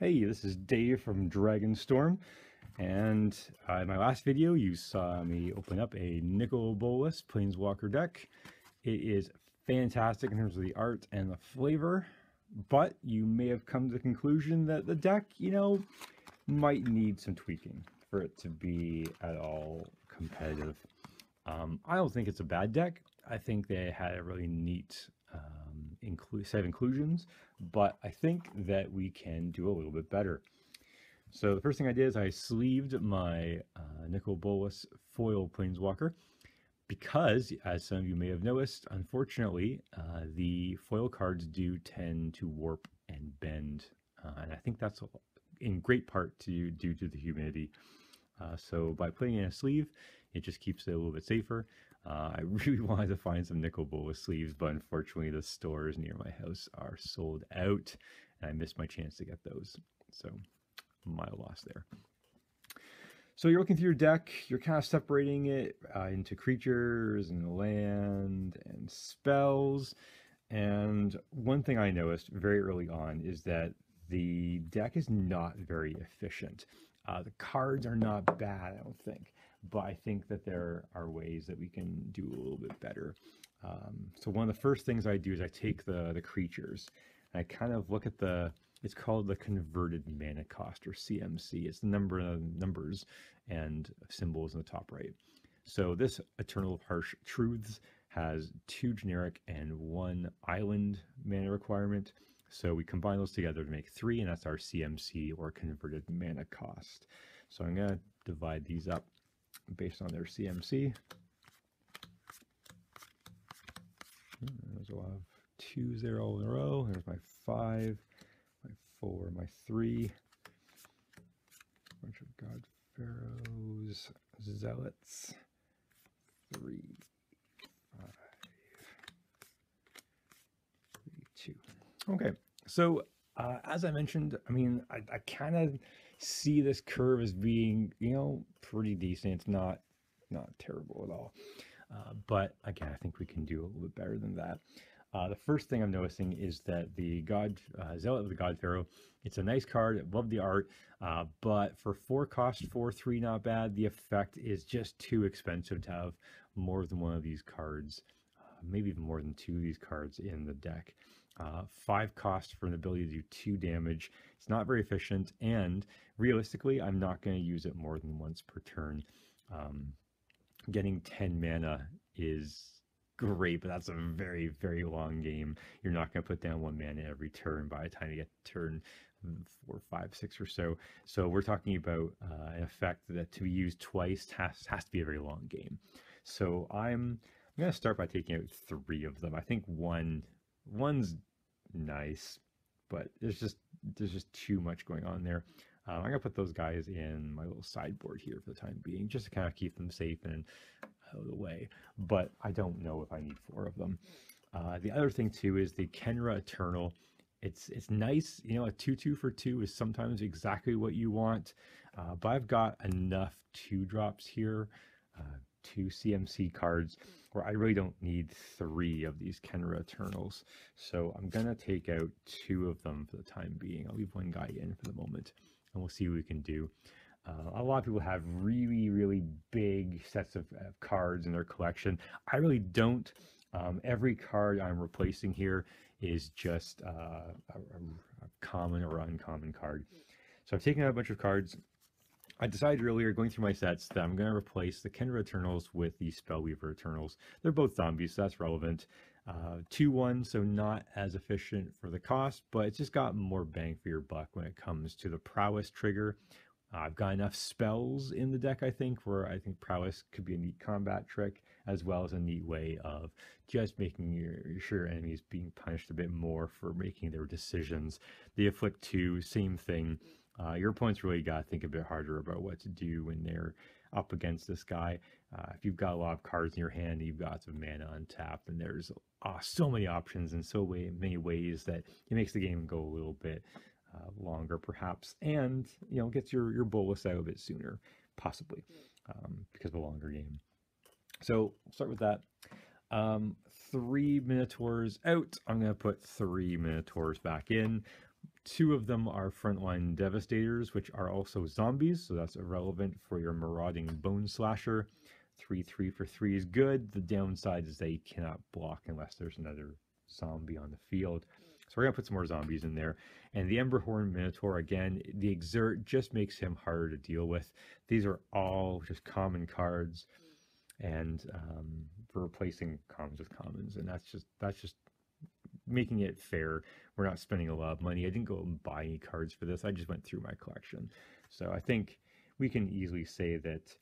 Hey, this is Dave from Dragonstorm, and in my last video you saw me open up a Nicol Bolas Planeswalker deck. It is fantastic in terms of the art and the flavor, but you may have come to the conclusion that the deck, might need some tweaking for it to be at all competitive. I don't think it's a bad deck. I think they had a really neat set of inclusions, but I think that we can do a little bit better. So the first thing I did is I sleeved my Nicol Bolas foil Planeswalker because, as some of you may have noticed, unfortunately, the foil cards do tend to warp and bend, and I think that's in great part due to the humidity. So by putting in a sleeve, it just keeps it a little bit safer. I really wanted to find some Nicol Bolas sleeves, but unfortunately the stores near my house are sold out, and I missed my chance to get those. So my loss there. So you're looking through your deck, you're kind of separating it into creatures and land and spells. And one thing I noticed very early on is that the deck is not very efficient. The cards are not bad, I don't think, but I think that there are ways that we can do a little bit better. So one of the first things I do is I take the creatures and I kind of look at it's called the converted mana cost, or CMC. It's the number of numbers and symbols in the top right. So this Eternal of Harsh Truths has 2 generic and 1 island mana requirement. So we combine those together to make 3, and that's our CMC, or converted mana cost. So I'm going to divide these up based on their CMC. There's a lot of 2s there all in a row. There's my 5, my 4, my 3. Bunch of God Pharaohs, Zealots. 3, 5, 3, 2. Okay, so as I mentioned, I mean, I kind of see this curve as being, pretty decent. It's not terrible at all. But again, I think we can do a little bit better than that. The first thing I'm noticing is that the Zealot of the God Pharaoh, it's a nice card. I love the art, but for 4 cost, 4/3, not bad. The effect is just too expensive to have more than one of these cards, maybe even more than 2 of these cards in the deck. 5 cost for an ability to do 2 damage. It's not very efficient, and realistically, I'm not going to use it more than once per turn. Getting 10 mana is great, but that's a very, very long game. You're not going to put down 1 mana every turn by the time you get to turn 4, 5, 6 or so. So we're talking about an effect that to be used twice has to be a very long game. So I'm going to start by taking out 3 of them. I think one's nice, but there's just too much going on there. I'm gonna put those guys in my little sideboard here for the time being, just to kind of keep them safe and out of the way. But I don't know if I need 4 of them. The other thing too is the Kenra Eternal. It's nice, a 2/2 for 2 is sometimes exactly what you want, but I've got enough 2-drops here, 2 CMC cards, where I really don't need 3 of these Kenra Eternals. So I'm gonna take out 2 of them for the time being. I'll leave 1 guy in for the moment, and we'll see what we can do. A lot of people have really, really big sets of cards in their collection. I really don't. Every card I'm replacing here is just a common or uncommon card. So I've taken out a bunch of cards. I decided earlier, going through my sets, that I'm going to replace the Kenra Eternals with the Spellweaver Eternals. They're both zombies, so that's relevant. 2/1, so not as efficient for the cost, but it's just got more bang for your buck when it comes to the Prowess trigger. I've got enough spells in the deck, I think, where I think Prowess could be a neat combat trick, as well as a neat way of just making sure your enemies being punished a bit more for making their decisions. The Afflict 2, same thing. Your opponent's really got to think a bit harder about what to do when they're up against this guy. If you've got a lot of cards in your hand and you've got some mana untapped, then there's so many options and so many ways that it makes the game go a little bit longer, perhaps, and gets your bolus out a bit sooner, possibly, because of a longer game. So we'll start with that. 3 Minotaurs out. I'm going to put 3 Minotaurs back in. 2 of them are frontline devastators, which are also zombies, so that's irrelevant for your marauding bone slasher. 3/3 for 3 is good. The downside is that you cannot block unless there's another zombie on the field. So we're gonna put some more zombies in there. And the Emberhorn Minotaur, again, the Exert just makes him harder to deal with. These are all just common cards, and for replacing commons with commons, and that's just making it fair. We're not spending a lot of money. I didn't go and buy any cards for this. I just went through my collection. So I think we can easily say that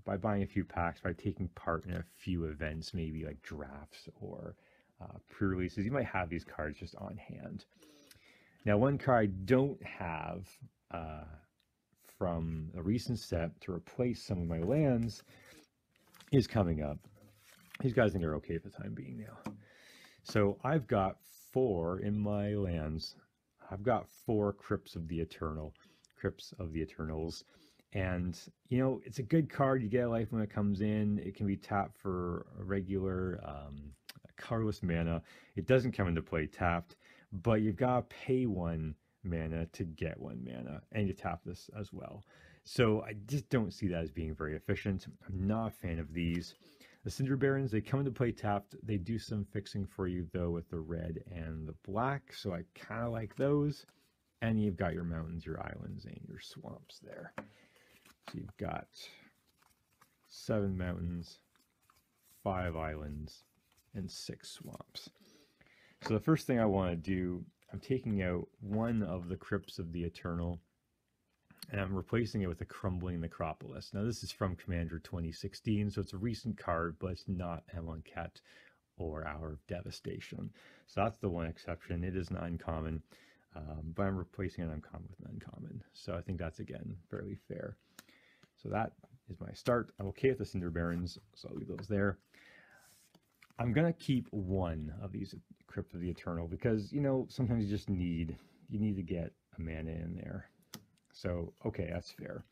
by buying a few packs, by taking part in a few events, maybe like drafts or pre-releases, you might have these cards just on hand. Now, one card I don't have from a recent set to replace some of my lands is coming up. These guys think they're okay for the time being now. So I've got 4 in my lands. I've got 4 Crypts of the Eternals. And, you know, it's a good card. You get a life when it comes in. It can be tapped for a regular colorless mana. It doesn't come into play tapped, but you've got to pay 1 mana to get 1 mana, and you tap this as well. So I just don't see that as being very efficient. I'm not a fan of these. The Cinder Barons, they come into play tapped. They do some fixing for you, though, with the red and the black, so I kind of like those. And you've got your mountains, your islands, and your swamps there. So you've got 7 mountains, 5 islands, and 6 swamps. So the first thing I want to do, I'm taking out 1 of the Crypts of the Eternal, and I'm replacing it with a Crumbling Necropolis. Now, this is from Commander 2016, so it's a recent card, but it's not Amonkhet or Hour of Devastation. So that's the one exception. It is an uncommon, but I'm replacing an uncommon with an uncommon. So I think that's, again, fairly fair. So that is my start. I'm okay with the Cinder Barons, so I'll leave those there. I'm going to keep 1 of these Crypt of the Eternal because, you know, sometimes you just need to get a mana in there. So, okay, that's fair.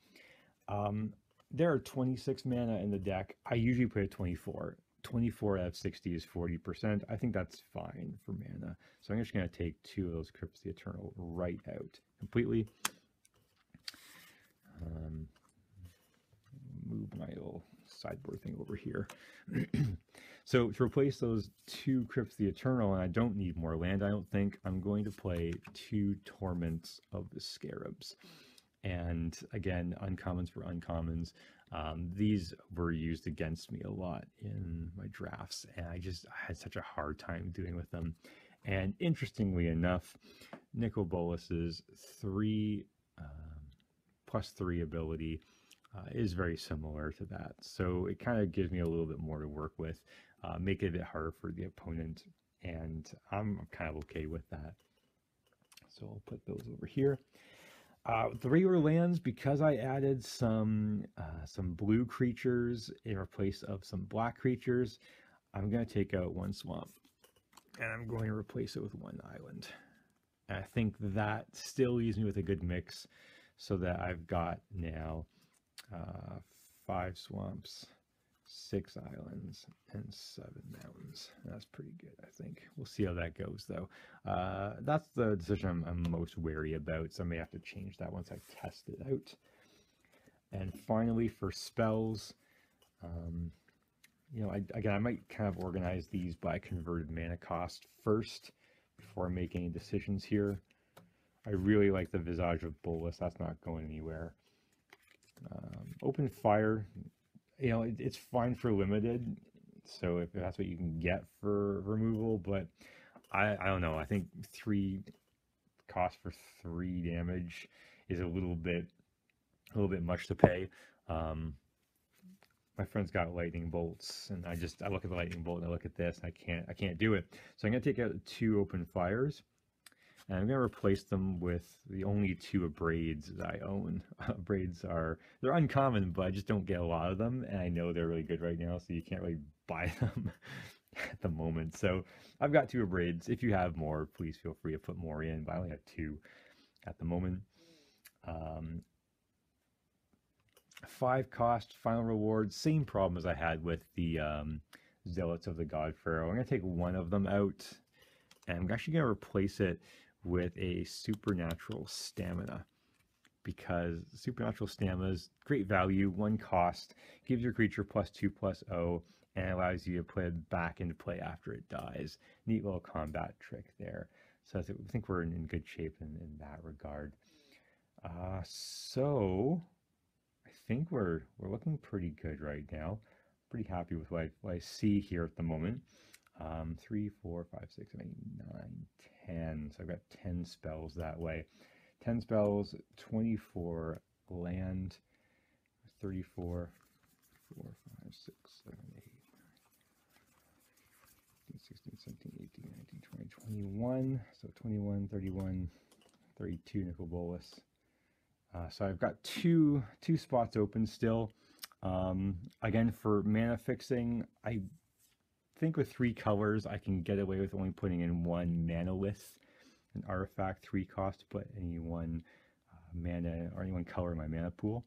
There are 26 mana in the deck. I usually play 24. 24 out of 60 is 40%. I think that's fine for mana. So I'm just going to take 2 of those Crypts of the Eternal right out completely. Move my little sideboard thing over here. So to replace those 2 Crypts of the Eternal, and I don't need more land, I don't think, I'm going to play 2 Torments of the Scarabs. And again, uncommons for uncommons. These were used against me a lot in my drafts, and I had such a hard time dealing with them. And interestingly enough, Nicol Bolas's 3 +3 ability is very similar to that. So it kind of gives me a little bit more to work with, make it a bit harder for the opponent, and I'm kind of okay with that. So I'll put those over here. The regular lands, because I added some blue creatures in place of some black creatures, I'm going to take out 1 swamp, and I'm going to replace it with 1 island. And I think that still leaves me with a good mix, so that I've got now 5 swamps, 6 islands, and 7 mountains. That's pretty good, I think. We'll see how that goes, though. That's the decision I'm most wary about, so I may have to change that once I test it out. And finally, for spells, you know, I might kind of organize these by converted mana cost first before I make any decisions here. I really like the Visage of Bolas. That's not going anywhere. Open Fire, you know, it's fine for limited, so if that's what you can get for removal, but I don't know. I think 3 cost for 3 damage is a little bit much to pay. My friend's got lightning bolts, and I look at the lightning bolt and I look at this, and I can't do it. So I'm gonna take out 2 Open Fires, and I'm going to replace them with the only 2 Abrades that I own. Abrades they're uncommon, but I just don't get a lot of them, and I know they're really good right now, so you can't really buy them at the moment. So I've got 2 Abrades. If you have more, please feel free to put more in, but I only have 2 at the moment. 5 cost, final reward, same problem as I had with the Zealots of the God Pharaoh. I'm going to take 1 of them out, and I'm actually going to replace it with a Supernatural Stamina, because Supernatural Stamina is great value, 1 cost, gives your creature +2/+0, and allows you to put it back into play after it dies. Neat little combat trick there. So I think we're in good shape in that regard. So I think we're looking pretty good right now. Pretty happy with what I see here at the moment. 3, 4, 5, 6, 7, 8, 9, 10. So I've got 10 spells that way. 10 spells, 24 land, 34, 4, 5, 6, 7, 8, 9, 16, 17, 18, 19, 20, 21. So 21, 31, 32 Nicol Bolas. So I've got two spots open still. Again, for mana fixing, I think with 3 colors, I can get away with only putting in 1 manalith, an artifact, 3 cost to put any 1 mana or any 1 color in my mana pool.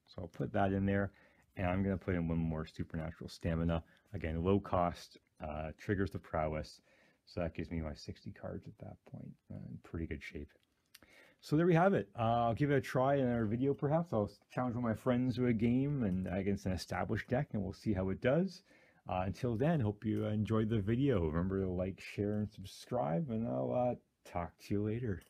So I'll put that in there, and I'm going to put in 1 more Supernatural Stamina. Again, low cost, triggers the prowess, so that gives me my 60 cards at that point. In pretty good shape. So there we have it. I'll give it a try in another video perhaps. I'll challenge one of my friends to a game and against an established deck, and we'll see how it does. Until then, hope you enjoyed the video. Remember to like, share, and subscribe, and I'll talk to you later.